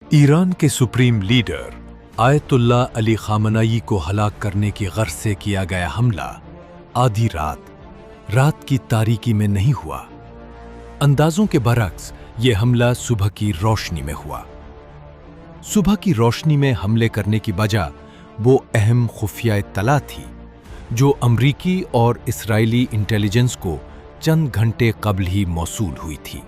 Iran के supreme leader Ayatollah Ali खामनाई को हलाक करने की गर्ज से किया गया हमला आधी रात की तारीकी में नहीं हुआ। अंदाजों के बरक्स ये हमला सुबह की रोशनी में हुआ। सुबह की रोशनी में हमले करने की वजह वो अहम खुफिया इत्तला थी जो अमरीकी और इस्राएली इंटेलिजेंस को चंद घंटे कबल ही मौसूल हुई थी।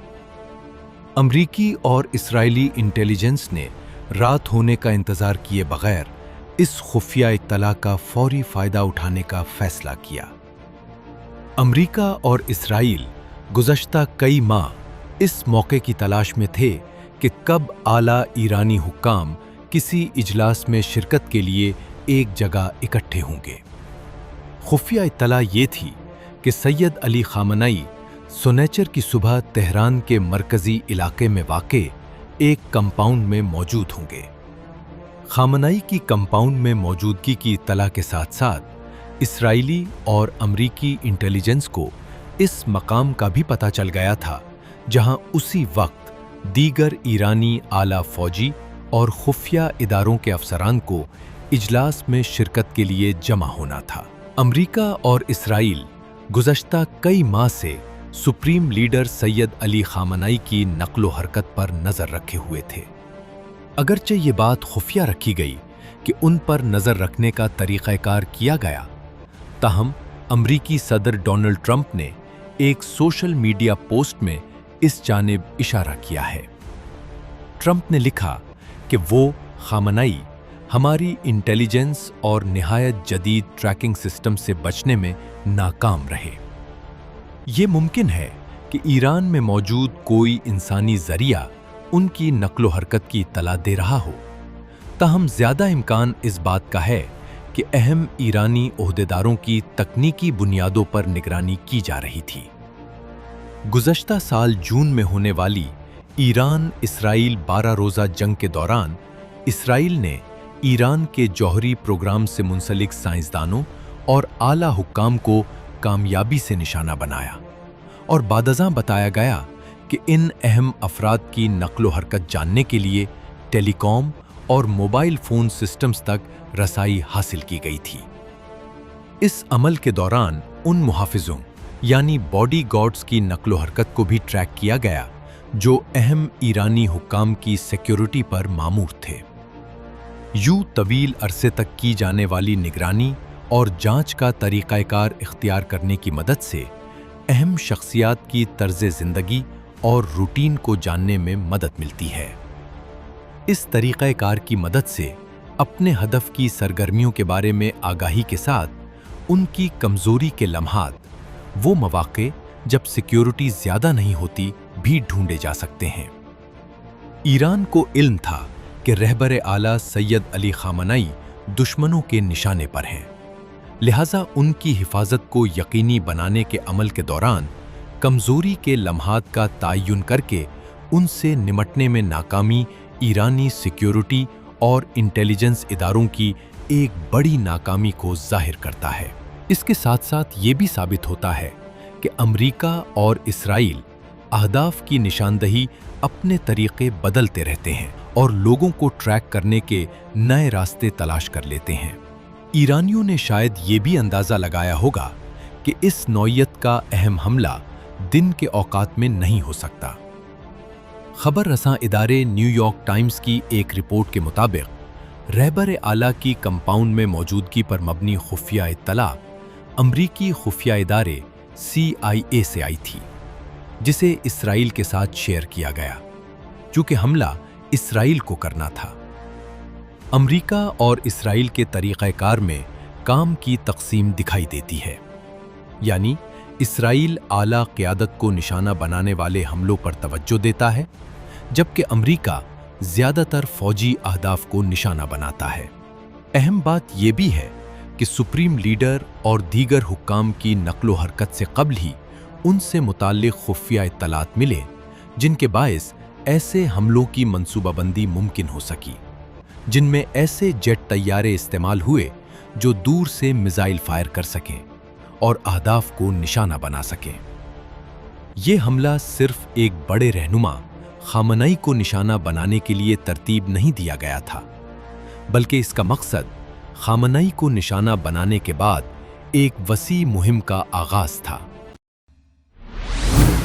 अमरीकी और इस्राएली इंटेलिजेंस ने रात होने का इंतजार किए बगैर इस खुफिया इत्तला का फौरी फायदा उठाने का फैसला किया। अमरीका और इस्राएल गुज़श्ता कई माह इस मौके की तलाश में थे कि कब आला ईरानी हुक्काम किसी इजलास में शिरकत के लिए एक जगह इकट्ठे होंगे। खुफिया इत्तला ये थी कि सैयद अली खामनाई सुनैचर की सुबह तेहरान के मरकजी इलाके में वाक़े एक कंपाउंड में मौजूद होंगे। खामनाई की कंपाउंड में मौजूदगी की इत्तला के साथ साथ इस्राएली और अमरीकी इंटेलिजेंस को इस मकाम का भी पता चल गया था जहां उसी वक्त दीगर ईरानी आला फौजी और खुफिया इदारों के अफसरान को इजलास में शिरकत के लिए जमा होना था। अमरीका और इस्राएल गुज़श्ता कई माह से सुप्रीम लीडर सैयद अली खामनाई की नक्लो हरकत पर नजर रखे हुए थे। अगरचे ये बात खुफिया रखी गई कि उन पर नजर रखने का तरीक़ाकार किया गया, ताहम अमरीकी सदर डोनाल्ड ट्रंप ने एक सोशल मीडिया पोस्ट में इस जानिब इशारा किया है। ट्रंप ने लिखा कि वो खामनाई हमारी इंटेलिजेंस और निहायत जदीद ट्रैकिंग सिस्टम से बचने में नाकाम रहे। ये मुमकिन है कि ईरान में मौजूद कोई इंसानी जरिया उनकी नक्लो हरकत की इत्तला दे रहा हो, ताहम ज्यादा इम्कान इस बात का है कि अहम ईरानी ओहदेदारों की तकनीकी बुनियादों पर निगरानी की जा रही थी। गुज़श्ता साल जून में होने वाली ईरान इसराइल 12 रोज़ा जंग के दौरान इसराइल ने ईरान के जौहरी प्रोग्राम से मुंसलिक साइंसदानों और आला हुक्काम को कामयाबी से निशाना बनाया और बादज़ां बताया गया कि इन अहम अफराद की नक्लो हरकत जानने के लिए टेलीकॉम और मोबाइल फ़ोन सिस्टम्स तक रसाई हासिल की गई थी। इस अमल के दौरान उन मुहाफ़िज़ों यानी बॉडी गार्ड्स की नक्लो हरकत को भी ट्रैक किया गया जो अहम ईरानी हुक्काम की सिक्योरिटी पर मामूर थे। यूं तवील अरसे तक की जाने वाली निगरानी और जांच का तरीक़ाकार इख्तियार करने की मदद से अहम शख्सियात की तर्ज़ ज़िंदगी और रूटीन को जानने में मदद मिलती है। इस तरीक़ाकार की मदद से अपने हदफ की सरगर्मियों के बारे में आगाही के साथ उनकी कमज़ोरी के लम्हात, वो मौक़े जब सिक्योरिटी ज़्यादा नहीं होती, भी ढूंढे जा सकते हैं। ईरान को इल्म था कि रहबर आला सैयद अली खामनाई दुश्मनों के निशाने पर हैं, लिहाजा उनकी हिफाजत को यकीनी बनाने के अमल के दौरान कमज़ोरी के लम्हात का तयन करके उनसे निमटने में नाकामी ईरानी सिक्योरिटी और इंटेलिजेंस इदारों की एक बड़ी नाकामी को जाहिर करता है। इसके साथ साथ ये भी साबित होता है कि अमरीका और इस्राएल अहदाफ की निशानदही अपने तरीक़े बदलते रहते हैं और लोगों को ट्रैक करने के नए रास्ते तलाश कर लेते हैं। ईरानियों ने शायद ये भी अंदाज़ा लगाया होगा कि इस नौइयत का अहम हमला दिन के औकात में नहीं हो सकता। खबर रसां इदारे न्यूयॉर्क टाइम्स की एक रिपोर्ट के मुताबिक रहबर आला की कंपाउंड में मौजूदगी पर मबनी खुफिया इत्तला अमरीकी खुफिया इदारे CIA से आई थी, जिसे इसराइल के साथ शेयर किया गया, चूँकि हमला इसराइल को करना था। अमरीका और इसराइल के तरीक़ाकार में काम की तक़सीम दिखाई देती है, यानी इसराइल आला क़यादत को निशाना बनाने वाले हमलों पर तवज्जो देता है, जबकि अमरीका ज़्यादातर फ़ौजी अहदाफ को निशाना बनाता है। अहम बात यह भी है कि सुप्रीम लीडर और दीगर हुक्काम की नक्लो हरकत से कबल ही उनसे मुताल्लिक़ खुफिया इत्तलात मिले, जिनके बायस ऐसे हमलों की मंसूबाबंदी मुमकिन हो सकी, जिनमें ऐसे जेट तैयारे इस्तेमाल हुए जो दूर से मिसाइल फायर कर सकें और अहदाफ को निशाना बना सकें। ये हमला सिर्फ एक बड़े रहनुमा خامنئی کو نشانہ بنانے کے لیے ترتیب نہیں دیا گیا تھا، بلکہ اس کا مقصد خامنئی کو نشانہ بنانے کے بعد ایک وسیع مہم کا آغاز تھا۔